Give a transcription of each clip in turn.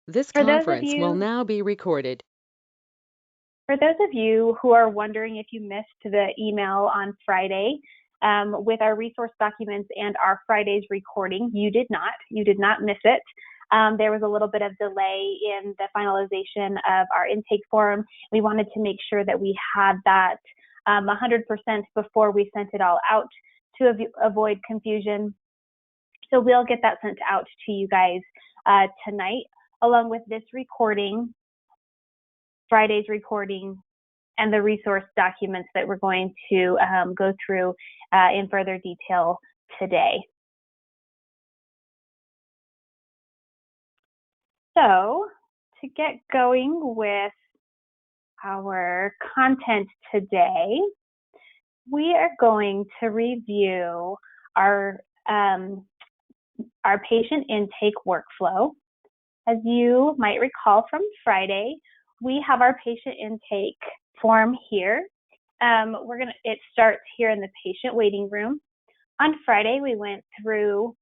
This For those of conference will you now be recorded. For those of you who are wondering if you missed the email on Friday with our resource documents and our Friday's recording, you did not. You did not miss it. There was a little bit of delay in the finalization of our intake form. We wanted to make sure that we had that 100% before we sent it all out to avoid confusion. So we'll get that sent out to you guys tonight, along with this recording, Friday's recording, and the resource documents that we're going to go through in further detail today. So to get going with our content today, we are going to review our patient intake workflow. As you might recall from Friday, we have our patient intake form here. It starts here in the patient waiting room. On Friday, we went through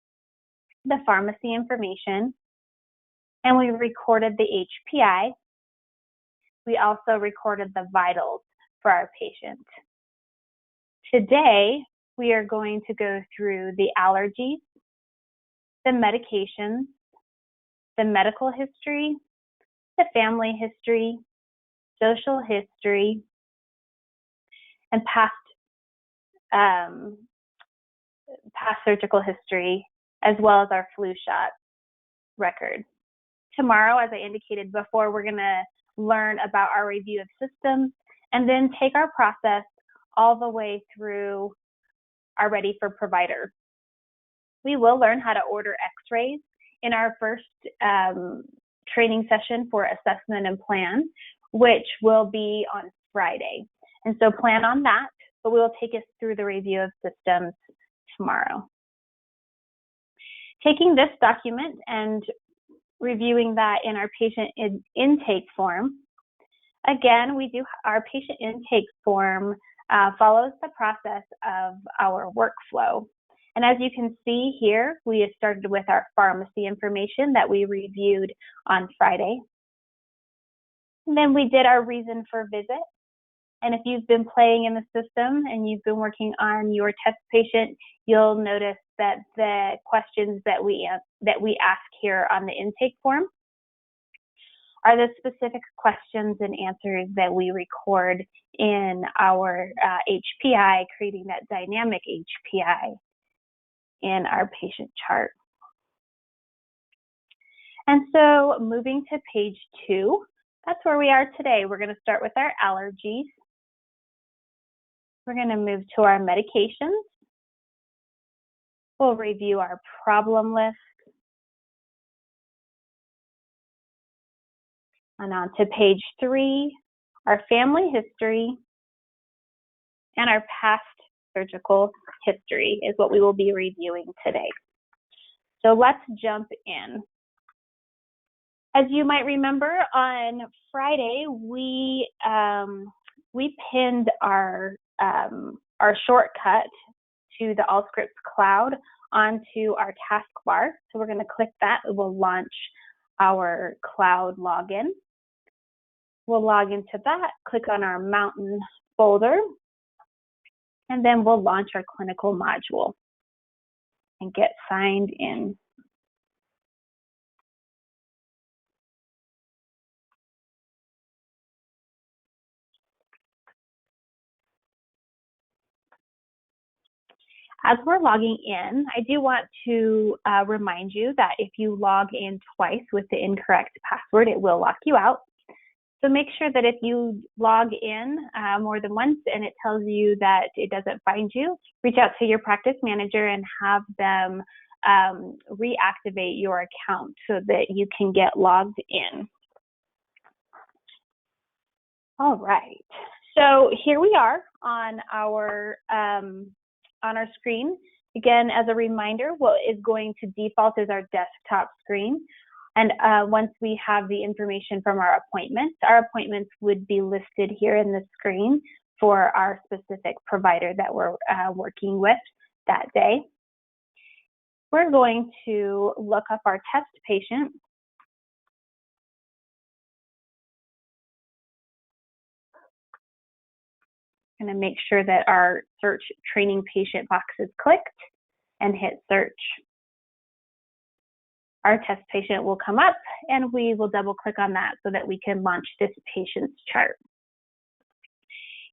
the pharmacy information and we recorded the HPI. We also recorded the vitals for our patient. Today, we are going to go through the allergies, the medications, the medical history, the family history, social history, and past surgical history, as well as our flu shot record. Tomorrow, as I indicated before, we're going to learn about our review of systems and then take our process all the way through our ready for provider. We will learn how to order x-rays in our first training session for assessment and plan, which will be on Friday. And so plan on that, but we will take us through the review of systems tomorrow. Taking this document and reviewing that in our patient intake form. Again, our patient intake form follows the process of our workflow. And as you can see here, we have started with our pharmacy information that we reviewed on Friday. And then we did our reason for visit. And if you've been playing in the system and you've been working on your test patient, you'll notice that the questions that we ask here on the intake form are the specific questions and answers that we record in our HPI, creating that dynamic HPI in our patient chart. And so moving to page 2, that's where we are today. We're going to start with our allergies. We're going to move to our medications. We'll review our problem list. And on to page 3, our family history and our past surgical history is what we will be reviewing today. So let's jump in. As you might remember, on Friday, we pinned our shortcut to the Allscripts cloud onto our taskbar. So we're going to click that. It will launch our cloud login. We'll log into that, click on our mountain folder, and then we'll launch our clinical module and get signed in. As we're logging in, I do want to remind you that if you log in twice with the incorrect password, it will lock you out. So make sure that if you log in more than once and it tells you that it doesn't find you, reach out to your practice manager and have them reactivate your account so that you can get logged in. All right, so here we are on our screen. Again, as a reminder, what is going to default is our desktop screen. And once we have the information from our appointments would be listed here in the screen for our specific provider that we're working with that day. We're going to look up our test patient I'm going to make sure that our search training patient box is clicked and hit search. Our test patient will come up and we will double click on that so that we can launch this patient's chart.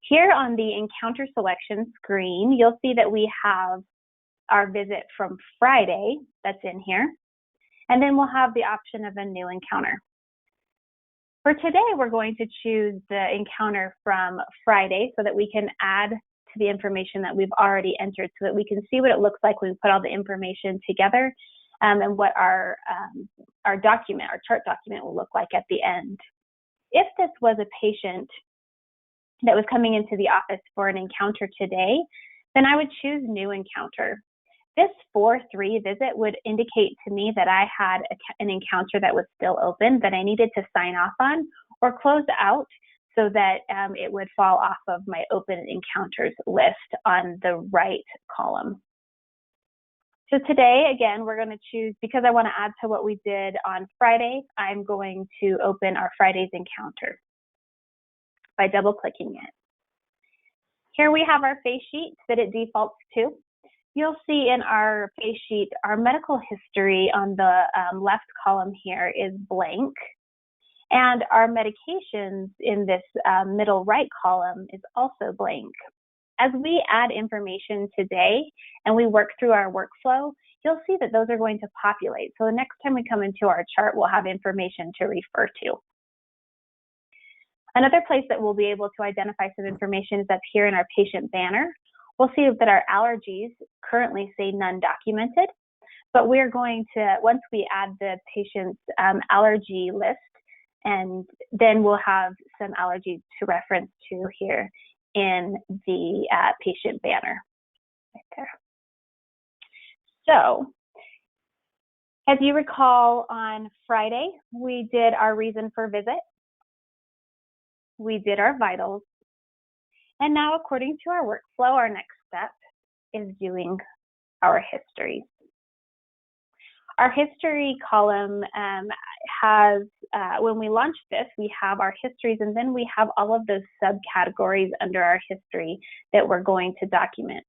Here on the encounter selection screen, you'll see that we have our visit from Friday that's in here, and then we'll have the option of a new encounter. For today, we're going to choose the encounter from Friday so that we can add to the information that we've already entered so that we can see what it looks like when we put all the information together and what our document, our chart document will look like at the end. If this was a patient that was coming into the office for an encounter today, then I would choose new encounter. This 4-3 visit would indicate to me that I had an encounter that was still open that I needed to sign off on or close out so that it would fall off of my open encounters list on the right column. So today, again, we're going to choose, because I want to add to what we did on Friday, I'm going to open our Friday's encounter by double clicking it. Here we have our face sheet that it defaults to. You'll see in our face sheet, our medical history on the left column here is blank, and our medications in this middle right column is also blank. As we add information today and we work through our workflow, you'll see that those are going to populate. So the next time we come into our chart, we'll have information to refer to. Another place that we'll be able to identify some information is up here in our patient banner. We'll see that our allergies currently say none documented, but we're going to, once we add the patient's allergy list, and then we'll have some allergies to reference to here in the patient banner right there. So, as you recall, on Friday, we did our reason for visit. We did our vitals. And now, according to our workflow, our next step is doing our histories. Our history column has, when we launch this, we have our histories, and then we have all of those subcategories under our history that we're going to document.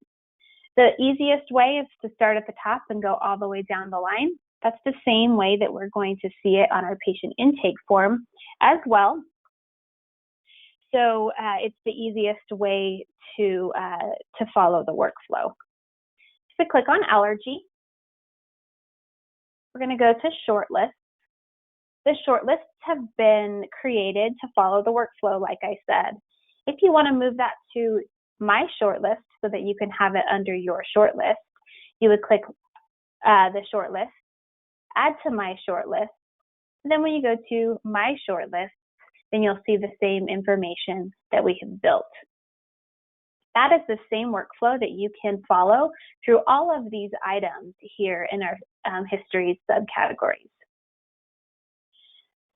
The easiest way is to start at the top and go all the way down the line. That's the same way that we're going to see it on our patient intake form as well. So it's the easiest way to follow the workflow. So click on allergy. We're going to go to shortlist. The shortlists have been created to follow the workflow, like I said. If you want to move that to my shortlist so that you can have it under your shortlist, you would click the shortlist, add to my shortlist, and then when you go to my shortlist, then you'll see the same information that we have built. That is the same workflow that you can follow through all of these items here in our history subcategories.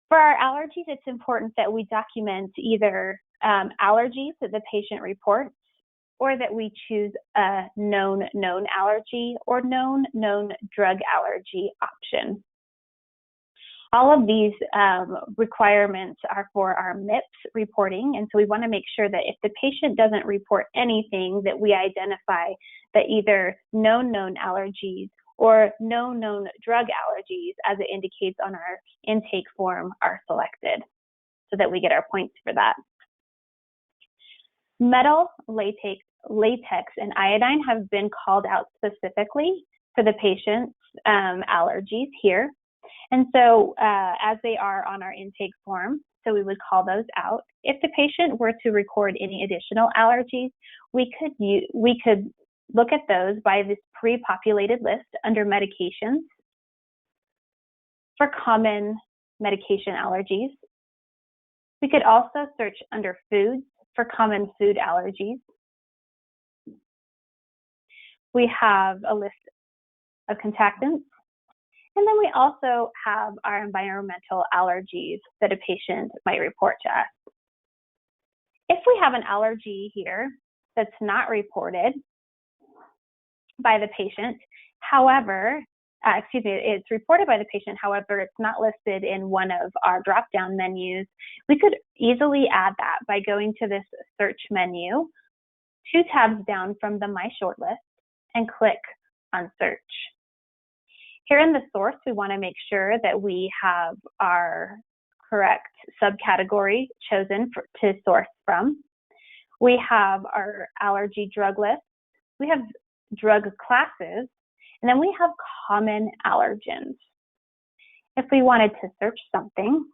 For our allergies, it's important that we document either allergies that the patient reports, or that we choose a known allergy or known drug allergy option. All of these requirements are for our MIPS reporting, and so we want to make sure that if the patient doesn't report anything, that we identify that either known allergies or known drug allergies, as it indicates on our intake form, are selected, so that we get our points for that. Metal, latex, and iodine have been called out specifically for the patient's allergies here. And so as they are on our intake form, so we would call those out. If the patient were to record any additional allergies, we could look at those by this pre-populated list under medications for common medication allergies. We could also search under foods for common food allergies. We have a list of contactants. And then we also have our environmental allergies that a patient might report to us. If we have an allergy here that's not reported by the patient, however, it's reported by the patient, however, it's not listed in one of our drop-down menus, we could easily add that by going to this search menu 2 tabs down from the My Short List and click on Search. Here in the source, we want to make sure that we have our correct subcategory chosen to source from. We have our allergy drug list. We have drug classes, and then we have common allergens. If we wanted to search something,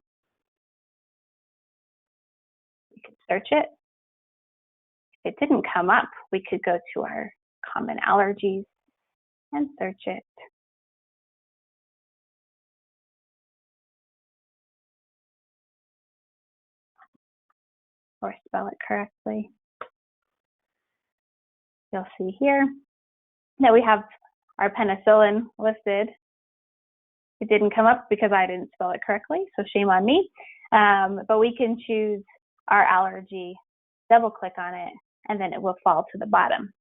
we could search it. If it didn't come up, we could go to our common allergies and search it. Or spell it correctly. You'll see here that we have our penicillin listed. It didn't come up because I didn't spell it correctly, so shame on me. But we can choose our allergy, double click on it, and then it will fall to the bottom.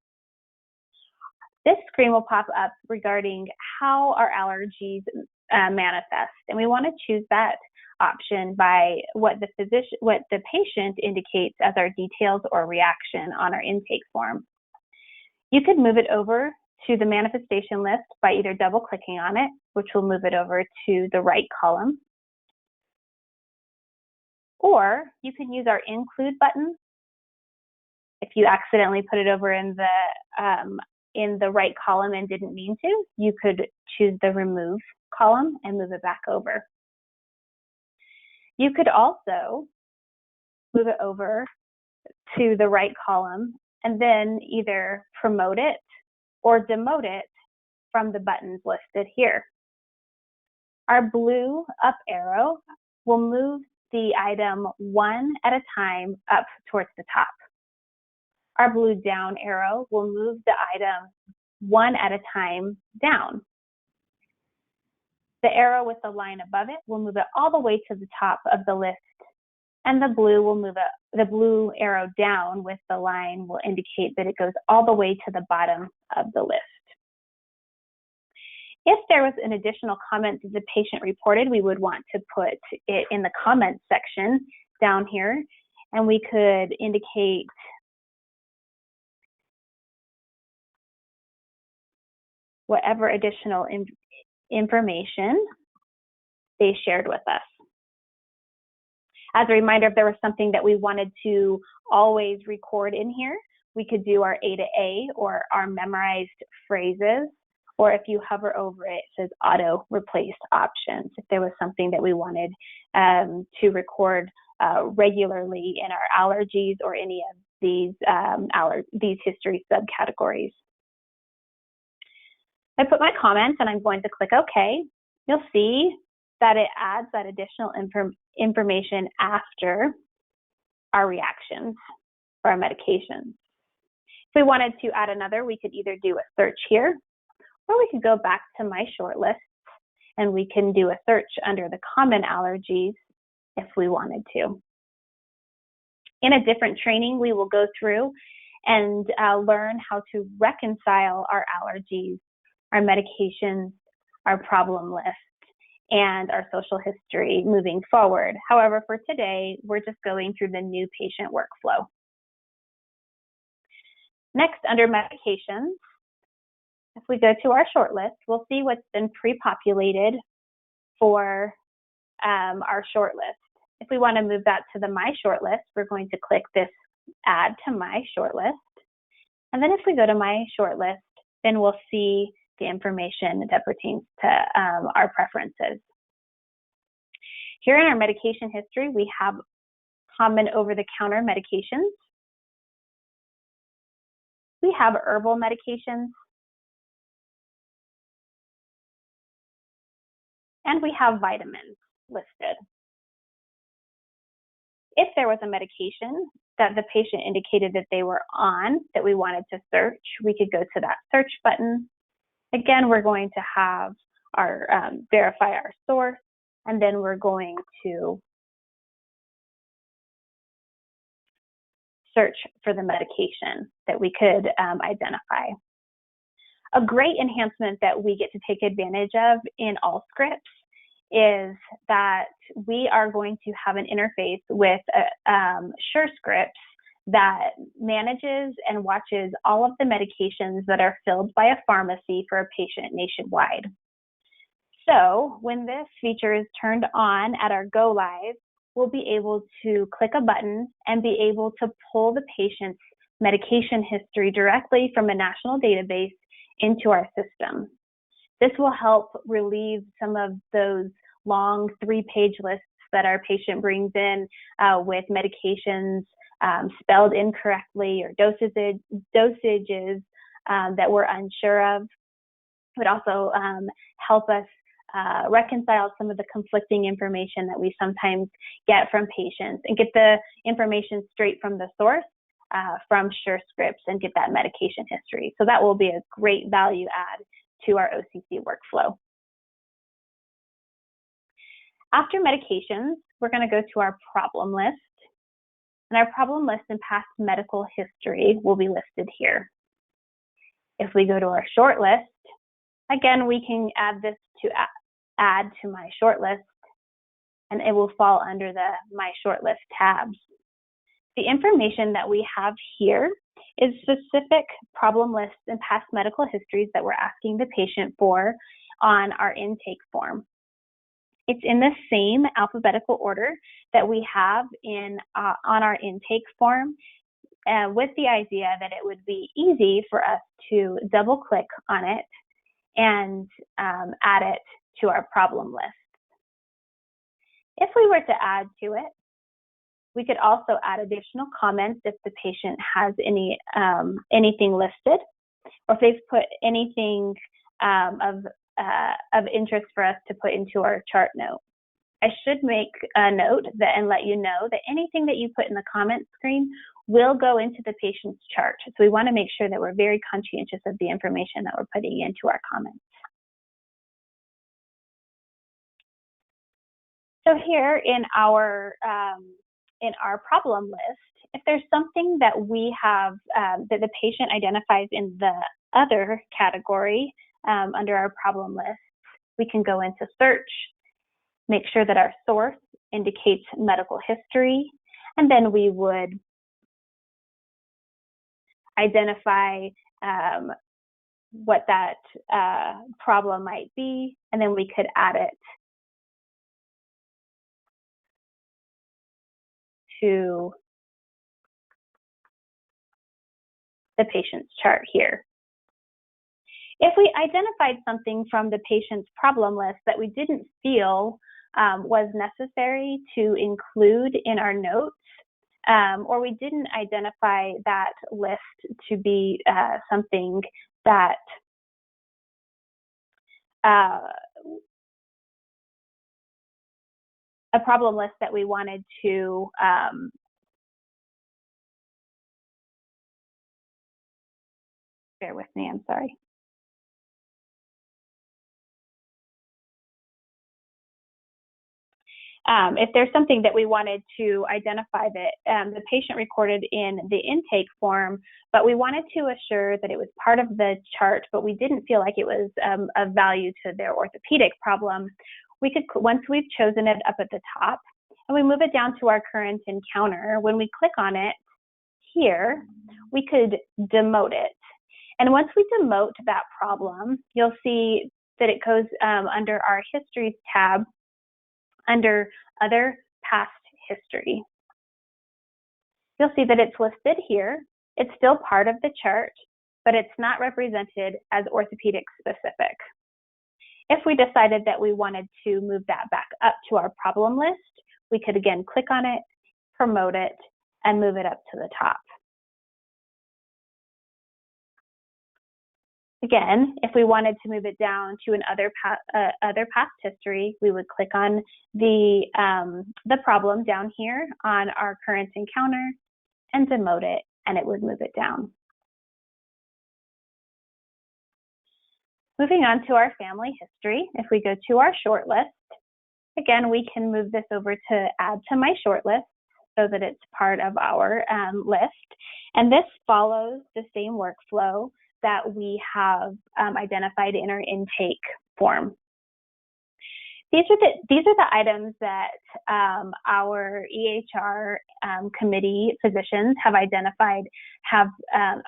This screen will pop up regarding how our allergies manifest, and we want to choose that option by what the patient indicates as our details or reaction on our intake form. You could move it over to the manifestation list by either double clicking on it, which will move it over to the right column, or you can use our include button. If you accidentally put it over in the right column and didn't mean to, you could choose the remove column and move it back over. You could also move it over to the right column and then either promote it or demote it from the buttons listed here. Our blue up arrow will move the item one at a time up towards the top. Our blue down arrow will move the item one at a time down. The arrow with the line above it will move it all the way to the top of the list, and the blue will move it, the blue arrow down with the line will indicate that it goes all the way to the bottom of the list. If there was an additional comment that the patient reported, we would want to put it in the comments section down here, and we could indicate whatever additional information they shared with us. As a reminder, if there was something that we wanted to always record in here, we could do our A to A or our memorized phrases, or if you hover over it, it says auto replace options. If there was something that we wanted to record regularly in our allergies or any of these history subcategories. I put my comments and I'm going to click OK. You'll see that it adds that additional information after our reactions or our medications. If we wanted to add another, we could either do a search here, or we could go back to My Short Lists and we can do a search under the common allergies if we wanted to. In a different training, we will go through and learn how to reconcile our allergies, our medications, our problem list, and our social history moving forward. However, for today, we're just going through the new patient workflow. Next, under medications, if we go to our short list, we'll see what's been pre-populated for our short list. If we want to move that to the My Short List, we're going to click this Add to My Short List. And then if we go to My Short List, then we'll see the information that pertains to our preferences. Here in our medication history, we have common over-the-counter medications. We have herbal medications. And we have vitamins listed. If there was a medication that the patient indicated that they were on that we wanted to search, we could go to that search button. Again, we're going to have our verify our source, and then we're going to search for the medication that we could identify. A great enhancement that we get to take advantage of in Allscripts is that we are going to have an interface with SureScripts that manages and watches all of the medications that are filled by a pharmacy for a patient nationwide. So when this feature is turned on at our go live, we'll be able to click a button and be able to pull the patient's medication history directly from a national database into our system. This will help relieve some of those long 3-page lists that our patient brings in with medications spelled incorrectly or dosages that we're unsure of. It would also help us reconcile some of the conflicting information that we sometimes get from patients and get the information straight from the source from Allscripts and get that medication history. So that will be a great value add to our OCC workflow. After medications, we're going to go to our problem list. And our problem list and past medical history will be listed here. If we go to our short list, again, we can add this to add to my short list, and it will fall under the My Short List tabs. The information that we have here is specific problem lists and past medical histories that we're asking the patient for on our intake form. It's in the same alphabetical order that we have on our intake form, with the idea that it would be easy for us to double click on it and add it to our problem list. If we were to add to it, we could also add additional comments if the patient has anything listed, or if they've put anything of interest for us to put into our chart note. I should make a note that and let you know that anything that you put in the comment screen will go into the patient's chart. So we want to make sure that we're very conscientious of the information that we're putting into our comments. So here in our problem list, if there's something that we have that the patient identifies in the other category under our problem list, we can go into search, make sure that our source indicates medical history, and then we would identify what that problem might be, and then we could add it to the patient's chart here. If we identified something from the patient's problem list that we didn't feel was necessary to include in our notes, or we didn't identify that list to be something that a problem list that we wanted to bear with me, I'm sorry. If there's something that we wanted to identify that the patient recorded in the intake form, but we wanted to assure that it was part of the chart, but we didn't feel like it was of value to their orthopedic problem, we could, once we've chosen it up at the top, and we move it down to our current encounter, when we click on it here, we could demote it. And once we demote that problem, you'll see that it goes under our Histories tab, under Other Past History. You'll see that it's listed here. It's still part of the chart, but it's not represented as orthopedic specific. If we decided that we wanted to move that back up to our problem list, we could again click on it, promote it, and move it up to the top. Again, if we wanted to move it down to an other past history, we would click on the problem down here on our current encounter and demote it, and it would move it down. Moving on to our family history, if we go to our short list, again, we can move this over to add to my short list so that it's part of our list. And this follows the same workflow that we have identified in our intake form. These are the items that our EHR committee physicians have identified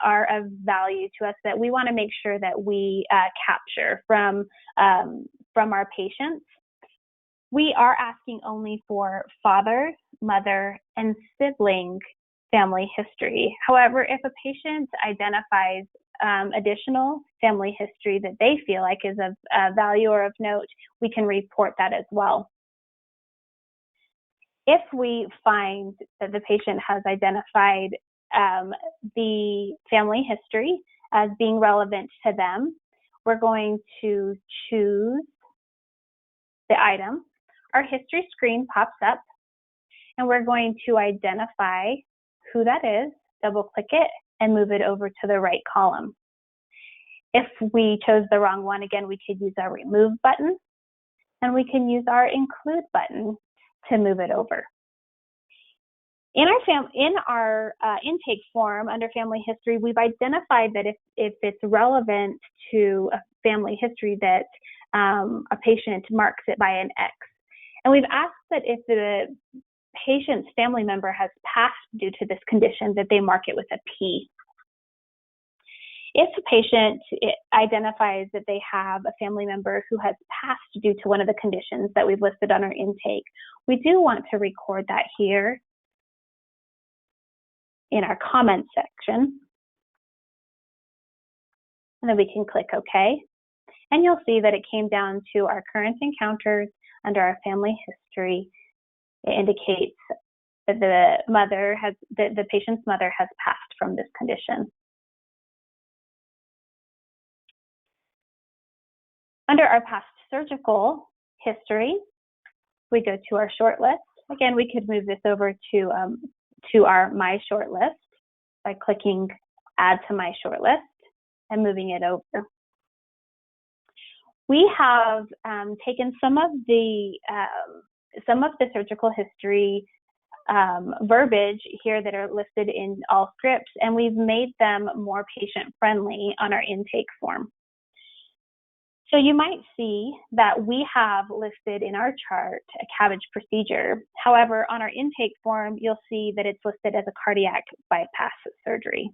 are of value to us that we want to make sure that we capture from our patients. We are asking only for father, mother, and sibling family history. However, if a patient identifies additional family history that they feel like is of value or of note, we can report that as well. If we find that the patient has identified the family history as being relevant to them, we're going to choose the item. Our history screen pops up, and we're going to identify who that is, double click it, and move it over to the right column. If we chose the wrong one, again, we could use our remove button, and we can use our include button to move it over. In our intake form under family history, we've identified that if it's relevant to a family history that a patient marks it by an X. And we've asked that if the patient's family member has passed due to this condition, that they mark it with a P. If a patient identifies that they have a family member who has passed due to one of the conditions that we've listed on our intake, we do want to record that here in our comment section. And then we can click OK. And you'll see that it came down to our current encounters under our family history. It indicates that the patient's mother has passed from this condition. Under our past surgical history, we go to our short list. Again, we could move this over to our My Short List by clicking Add to My Short List and moving it over. We have taken some of the surgical history verbiage here that are listed in Allscripts, and we've made them more patient-friendly on our intake form. So you might see that we have listed in our chart a CABG procedure. However, on our intake form, you'll see that it's listed as a cardiac bypass surgery.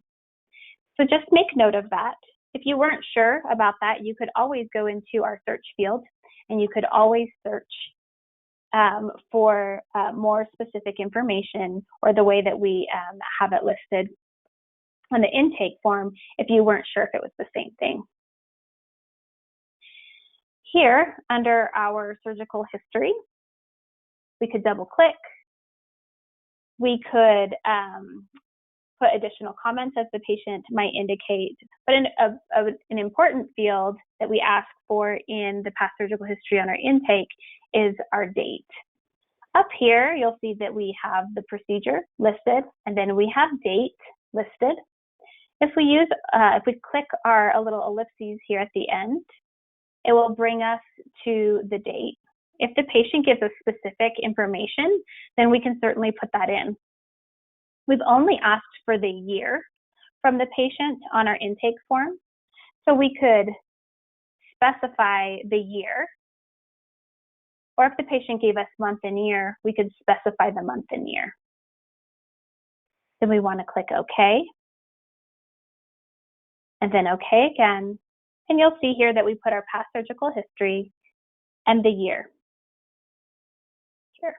So just make note of that. If you weren't sure about that, you could always go into our search field, and you could always search for more specific information, or the way that we have it listed on the intake form if you weren't sure if it was the same thing. Here, under our surgical history, we could double click. We could put additional comments as the patient might indicate, but an important field that we ask for in the past surgical history on our intake is our date. Up here, you'll see that we have the procedure listed, and then we have date listed. If we click our little ellipses here at the end, it will bring us to the date. If the patient gives us specific information, then we can certainly put that in. We've only asked for the year from the patient on our intake form, so we could specify the year, or if the patient gave us month and year, we could specify the month and year. Then we want to click OK, and then OK again. And you'll see here that we put our past surgical history and the year. Sure.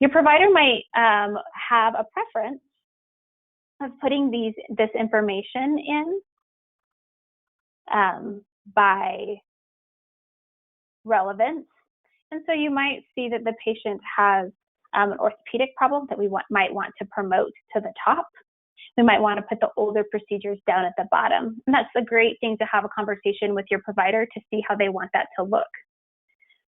Your provider might have a preference of putting this information in by relevance. And so you might see that the patient has an orthopedic problem that we might want to promote to the top. We might want to put the older procedures down at the bottom. And that's a great thing to have a conversation with your provider to see how they want that to look.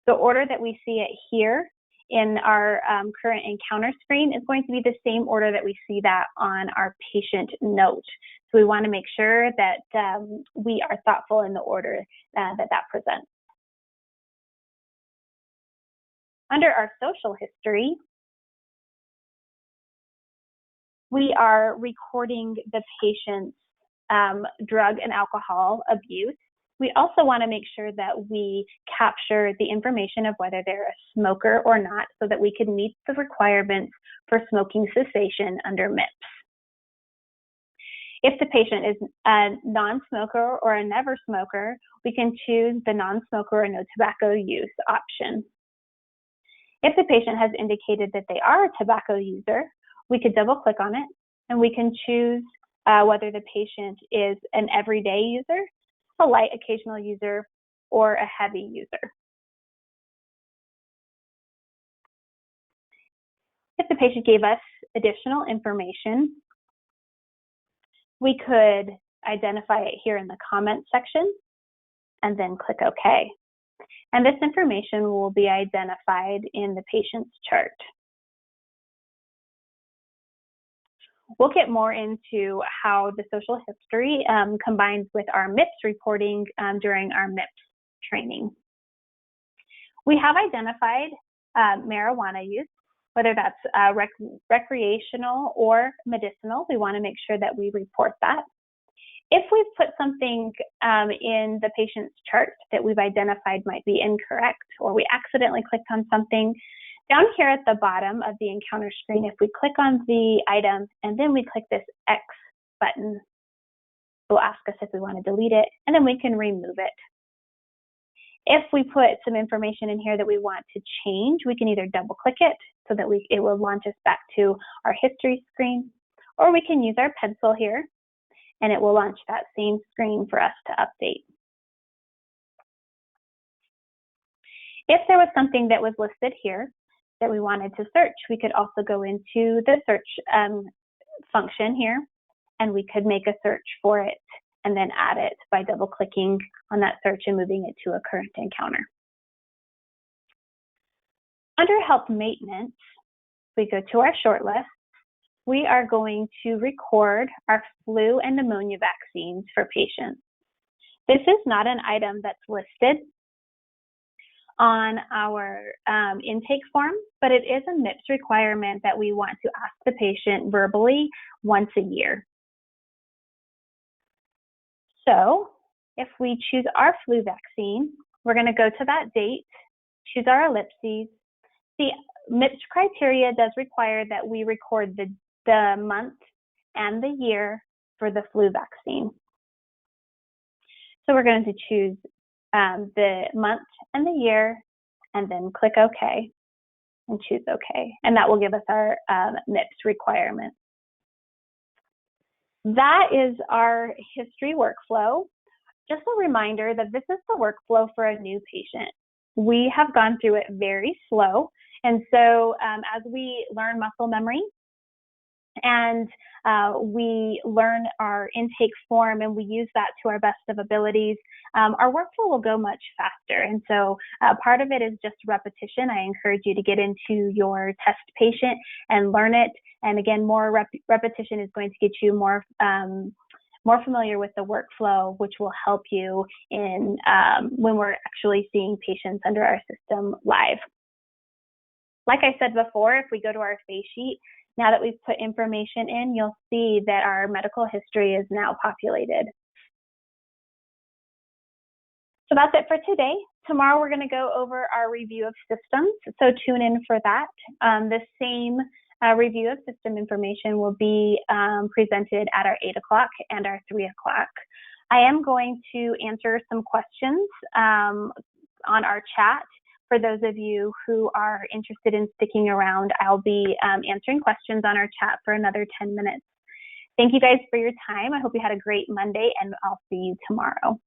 The order that we see it here in our current encounter screen is going to be the same order that we see that on our patient note. So we want to make sure that we are thoughtful in the order that presents. Under our social history, we are recording the patient's drug and alcohol abuse. We also want to make sure that we capture the information of whether they're a smoker or not so that we can meet the requirements for smoking cessation under MIPS. If the patient is a non-smoker or a never smoker, we can choose the non-smoker or no tobacco use option. If the patient has indicated that they are a tobacco user, we could double click on it and we can choose whether the patient is an everyday user, a light occasional user, or a heavy user. If the patient gave us additional information, we could identify it here in the comments section and then click OK. And this information will be identified in the patient's chart. We'll get more into how the social history combines with our MIPS reporting during our MIPS training. We have identified marijuana use, whether that's recreational or medicinal. We want to make sure that we report that. If we've put something in the patient's chart that we've identified might be incorrect, or we accidentally clicked on something, down here at the bottom of the encounter screen, if we click on the item and then we click this X button, it will ask us if we want to delete it, and then we can remove it. If we put some information in here that we want to change, we can either double click it so that it will launch us back to our history screen, or we can use our pencil here and it will launch that same screen for us to update. If there was something that was listed here that we wanted to search, we could also go into the search function here and we could make a search for it and then add it by double clicking on that search and moving it to a current encounter. Under health maintenance, we go to our short list. We are going to record our flu and pneumonia vaccines for patients. This is not an item that's listed on our intake form, but it is a MIPS requirement that we want to ask the patient verbally once a year. So if we choose our flu vaccine, we're going to go to that date, choose our ellipses. The MIPS criteria does require that we record the month and the year for the flu vaccine. So we're going to choose the month and the year and then click OK and choose OK. And that will give us our MIPS requirement. That is our history workflow. Just a reminder that this is the workflow for a new patient. We have gone through it very slow. And so as we learn muscle memory and we learn our intake form and we use that to our best of abilities, our workflow will go much faster. And so part of it is just repetition. I encourage you to get into your test patient and learn it. And again, more repetition is going to get you more familiar with the workflow, which will help you in when we're actually seeing patients under our system live. Like I said before, if we go to our face sheet, now that we've put information in, you'll see that our medical history is now populated. So that's it for today. Tomorrow we're going to go over our review of systems, so tune in for that. The same review of system information will be presented at our 8 o'clock and our 3 o'clock. I am going to answer some questions on our chat. For those of you who are interested in sticking around, I'll be answering questions on our chat for another 10 minutes. Thank you guys for your time. I hope you had a great Monday, and I'll see you tomorrow.